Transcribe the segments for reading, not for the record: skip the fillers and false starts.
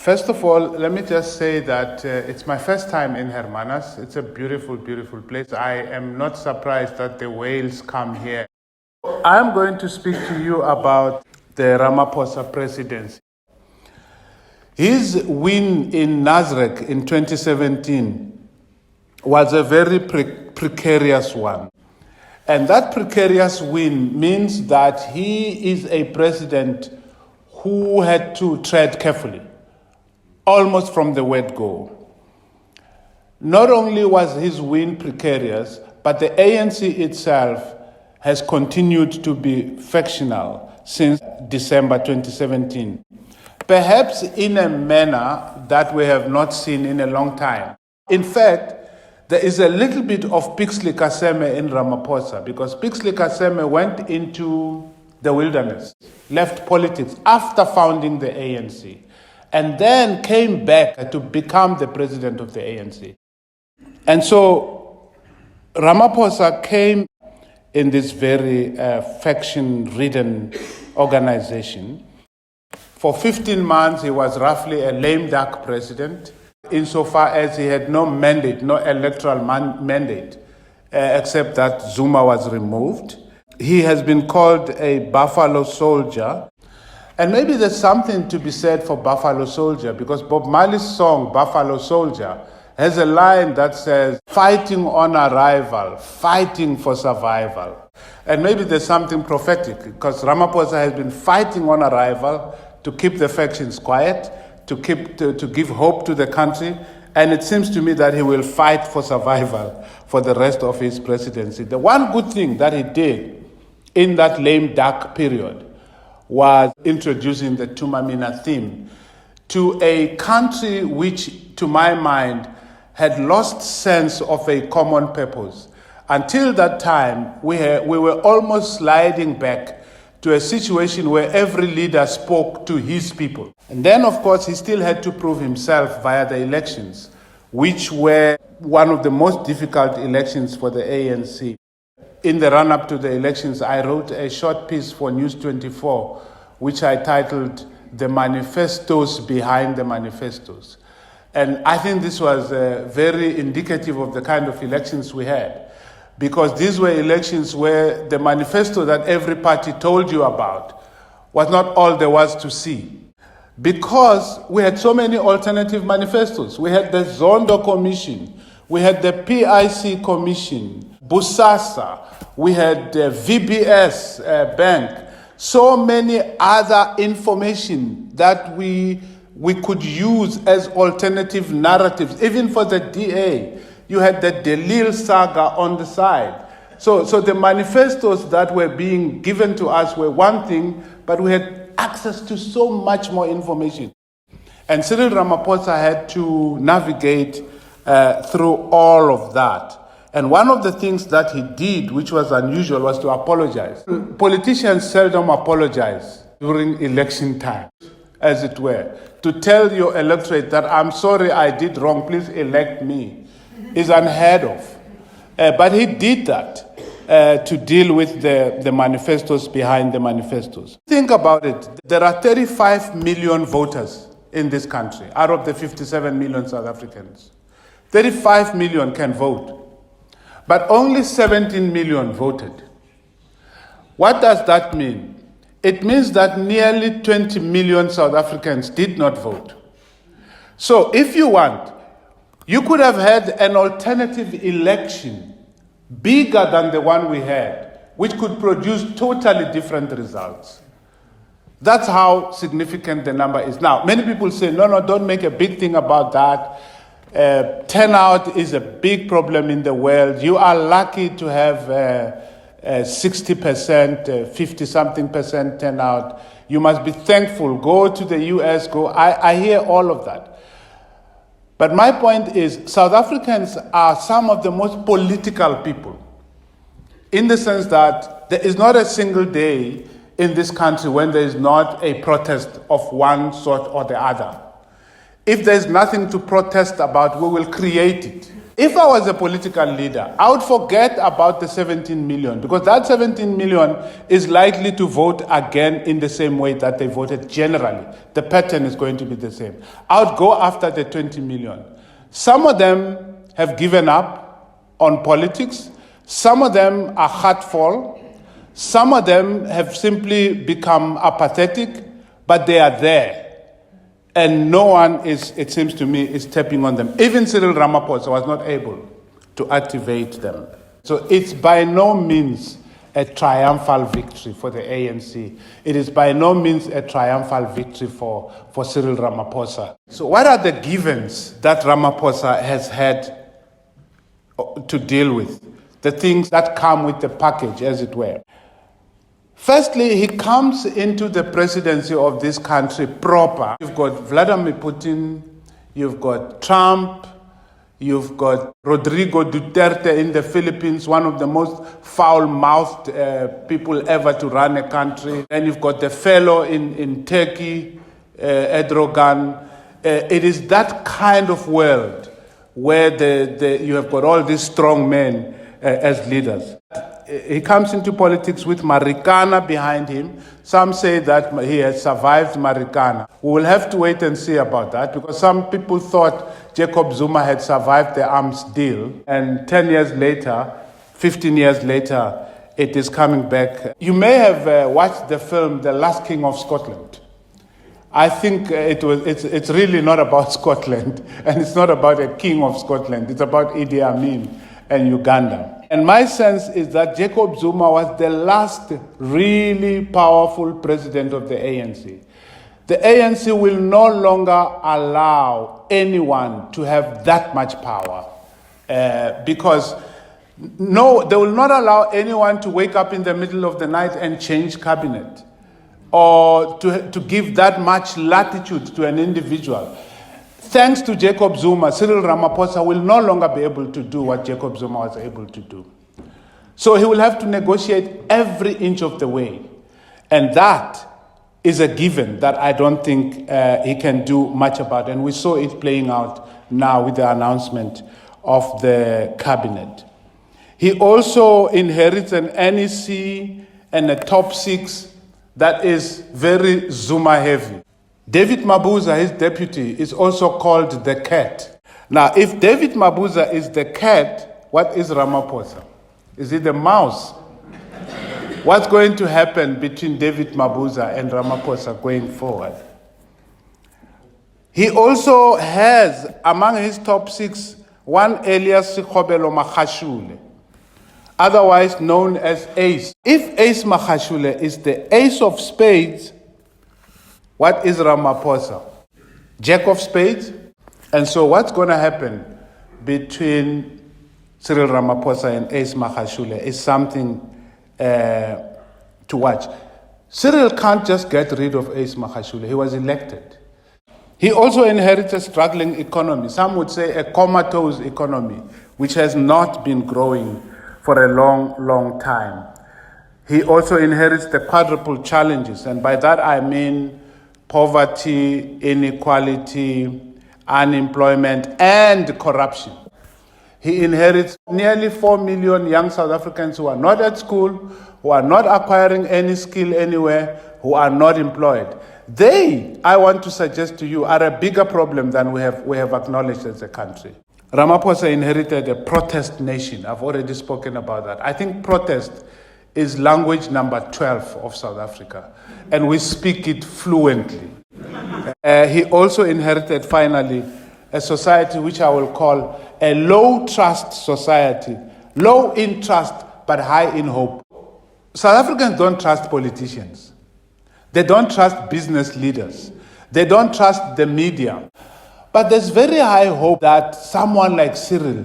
First of all, let me just say that it's my first time in Hermanus. It's a beautiful, beautiful place. I am not surprised that the whales come here. I'm going to speak to you about the Ramaphosa presidency. His win in Nasrec in 2017 was a very precarious one. And that precarious win means that he is a president who had to tread carefully, almost from the word go. Not only was his win precarious, but the ANC itself has continued to be factional since December 2017. Perhaps in a manner that we have not seen in a long time. In fact, there is a little bit of Pixley Kaseme in Ramaphosa because Pixley Kaseme went into the wilderness, left politics after founding the ANC, and then came back to become the president of the ANC. And so Ramaphosa came in this very faction-ridden organization. For 15 months, he was roughly a lame duck president, insofar as he had no mandate, no electoral mandate, except that Zuma was removed. He has been called a Buffalo Soldier. And maybe there's something to be said for Buffalo Soldier, because Bob Marley's song, Buffalo Soldier, has a line that says, fighting on arrival, fighting for survival. And maybe there's something prophetic, because Ramaphosa has been fighting on arrival to keep the factions quiet, to give hope to the country, and it seems to me that he will fight for survival for the rest of his presidency. The one good thing that he did in that lame duck period was introducing the Tumamina theme to a country which, to my mind, had lost sense of a common purpose. Until that time, we were almost sliding back to a situation where every leader spoke to his people. And then, of course, he still had to prove himself via the elections, which were one of the most difficult elections for the ANC. In the run-up to the elections, I wrote a short piece for News 24, which I titled The Manifestos Behind the Manifestos. And I think this was very indicative of the kind of elections we had, because these were elections where the manifesto that every party told you about was not all there was to see. Because we had so many alternative manifestos. We had the Zondo Commission, we had the PIC Commission, Busasa, we had the VBS Bank, so many other information that we could use as alternative narratives, even for the DA. You had the Delil saga on the side. So the manifestos that were being given to us were one thing, but we had access to so much more information. And Cyril Ramaphosa had to navigate through all of that. And one of the things that he did, which was unusual, was to apologize. Politicians seldom apologize during election time, as it were. To tell your electorate that I'm sorry I did wrong, please elect me, is unheard of. But he did that to deal with the manifestos behind the manifestos. Think about it. There are 35 million voters in this country out of the 57 million South Africans. 35 million can vote, but only 17 million voted. What does that mean? It means that nearly 20 million South Africans did not vote. So if you want, you could have had an alternative election bigger than the one we had, which could produce totally different results. That's how significant the number is. Now, many people say, no, don't make a big thing about that. Turnout is a big problem in the world. You are lucky to have 60%, 50-something percent turnout. You must be thankful. Go to the US, I hear all of that. But my point is, South Africans are some of the most political people, in the sense that there is not a single day in this country when there is not a protest of one sort or the other. If there is nothing to protest about, we will create it. If I was a political leader, I would forget about the 17 million because that 17 million is likely to vote again in the same way that they voted generally. The pattern is going to be the same. I would go after the 20 million. Some of them have given up on politics. Some of them are heartful. Some of them have simply become apathetic, but they are there. And no one is, it seems to me, is tapping on them. Even Cyril Ramaphosa was not able to activate them. So it's by no means a triumphal victory for the ANC. It is by no means a triumphal victory for Cyril Ramaphosa. So what are the givens that Ramaphosa has had to deal with? The things that come with the package, as it were. Firstly, he comes into the presidency of this country proper. You've got Vladimir Putin, you've got Trump, you've got Rodrigo Duterte in the Philippines, one of the most foul-mouthed people ever to run a country. And you've got the fellow in Turkey, Erdogan. It is that kind of world where you have got all these strong men as leaders. He comes into politics with Marikana behind him. Some say that he has survived Marikana. We will have to wait and see about that because some people thought Jacob Zuma had survived the arms deal. And 10 years later, 15 years later, it is coming back. You may have watched the film The Last King of Scotland. I think it's really not about Scotland, and it's not about a king of Scotland. It's about Idi Amin and Uganda. And my sense is that Jacob Zuma was the last really powerful president of the ANC. The ANC will no longer allow anyone to have that much power because they will not allow anyone to wake up in the middle of the night and change cabinet or to give that much latitude to an individual. Thanks to Jacob Zuma, Cyril Ramaphosa will no longer be able to do what Jacob Zuma was able to do. So he will have to negotiate every inch of the way. And that is a given that I don't think he can do much about. And we saw it playing out now with the announcement of the cabinet. He also inherits an NEC and a top six that is very Zuma heavy. David Mabuza, his deputy, is also called the cat. Now, if David Mabuza is the cat, what is Ramaphosa? Is he the mouse? What's going to happen between David Mabuza and Ramaphosa going forward? He also has, among his top six, one Elias Sikhobelo Magashule, otherwise known as Ace. If Ace Magashule is the ace of spades, what is Ramaphosa? Jack of spades? And so what's going to happen between Cyril Ramaphosa and Ace Magashule is something to watch. Cyril can't just get rid of Ace Magashule. He was elected. He also inherits a struggling economy. Some would say a comatose economy, which has not been growing for a long, long time. He also inherits the quadruple challenges, and by that I mean poverty, inequality, unemployment, and corruption. He inherits nearly 4 million young South Africans who are not at school, who are not acquiring any skill anywhere, who are not employed. They, I want to suggest to you, are a bigger problem than we have acknowledged as a country. Ramaphosa inherited a protest nation. I've already spoken about that. I think protest is language number 12 of South Africa, and we speak it fluently. He also inherited, finally, a society which I will call a low-trust society, low in trust but high in hope. South Africans don't trust politicians. They don't trust business leaders. They don't trust the media. But there's very high hope that someone like Cyril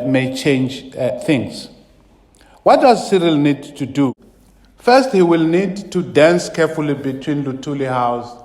may change things. What does Cyril need to do? First, he will need to dance carefully between Luthuli House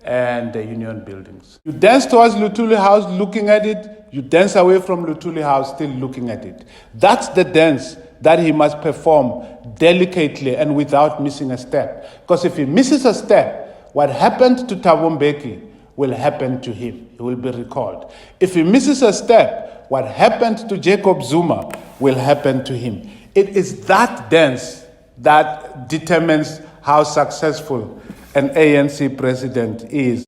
and the Union buildings. You dance towards Luthuli House looking at it, you dance away from Luthuli House still looking at it. That's the dance that he must perform delicately and without missing a step. Because if he misses a step, what happened to Thabo Mbeki will happen to him. He will be recalled. If he misses a step, what happened to Jacob Zuma will happen to him. It is that dense that determines how successful an ANC president is.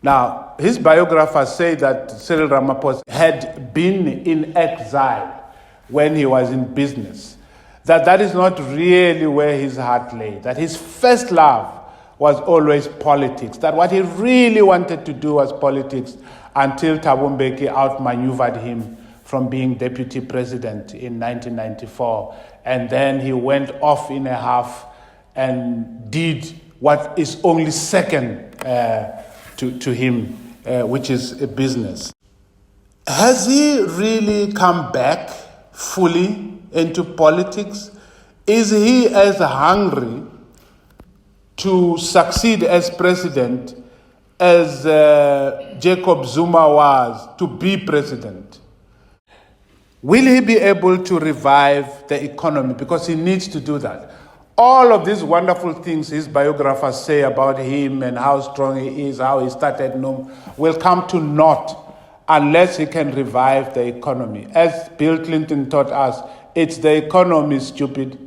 Now, his biographers say that Cyril Ramaphosa had been in exile when he was in business, that is not really where his heart lay, that his first love was always politics, that what he really wanted to do was politics until Thabo Mbeki outmaneuvered him from being deputy president in 1994. And then he went off in a half and did what is only second to him, which is a business. Has he really come back fully into politics? Is he as hungry to succeed as president as Jacob Zuma was to be president? Will he be able to revive the economy? Because he needs to do that. All of these wonderful things his biographers say about him and how strong he is, how he started NUM, will come to naught unless he can revive the economy. As Bill Clinton taught us, it's the economy, stupid.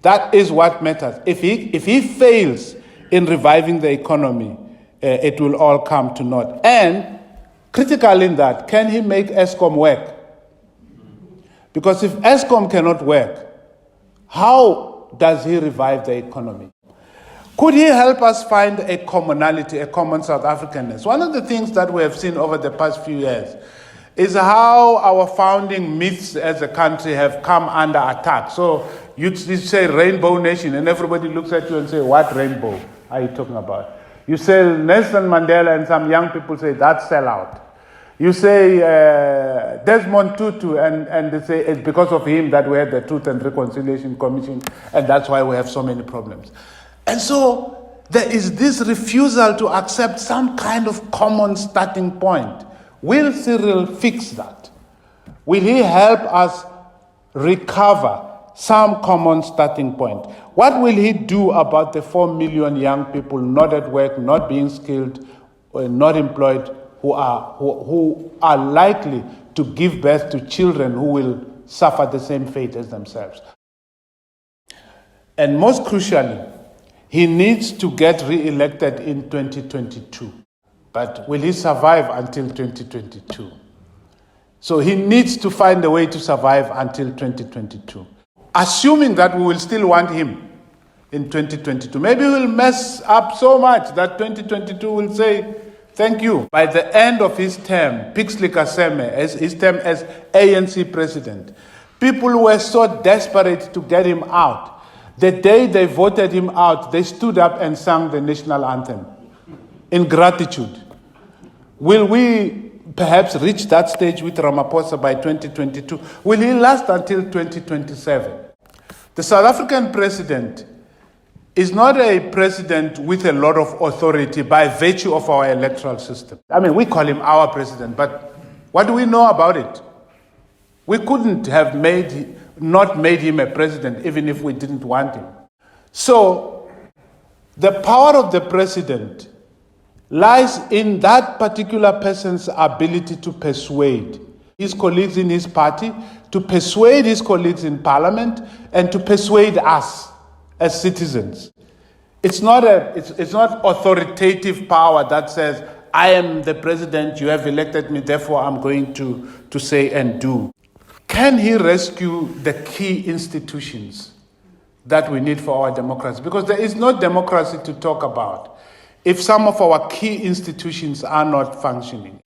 That is what matters. If he fails in reviving the economy, it will all come to naught. And critical in that, can he make Eskom work? Because if Eskom cannot work, how does he revive the economy? Could he help us find a commonality, a common South Africanness? One of the things that we have seen over the past few years is how our founding myths as a country have come under attack. So you say Rainbow Nation, and everybody looks at you and say, what rainbow are you talking about? You say Nelson Mandela, and some young people say, that's sellout. You say Desmond Tutu, and they say it's because of him that we had the Truth and Reconciliation Commission, and that's why we have so many problems. And so there is this refusal to accept some kind of common starting point. Will Cyril fix that? Will he help us recover some common starting point? What will he do about the 4 million young people not at work, not being skilled, not employed, who are likely to give birth to children who will suffer the same fate as themselves? And most crucially, he needs to get re-elected in 2022. But will he survive until 2022? So he needs to find a way to survive until 2022. Assuming that we will still want him in 2022. Maybe we'll mess up so much that 2022 will say, thank you. By the end of his term, Pixley Kaseme, as his term as ANC president, people were so desperate to get him out. The day they voted him out, they stood up and sang the national anthem in gratitude. Will we perhaps reach that stage with Ramaphosa by 2022? Will he last until 2027? The South African president is not a president with a lot of authority by virtue of our electoral system. I mean, we call him our president, but what do we know about it? We couldn't have not made him a president even if we didn't want him. So, the power of the president lies in that particular person's ability to persuade his colleagues in his party, to persuade his colleagues in parliament, and to persuade us as citizens. It's not authoritative power that says, I am the president, you have elected me, therefore I'm going to say and do. Can he rescue the key institutions that we need for our democracy? Because there is no democracy to talk about if some of our key institutions are not functioning.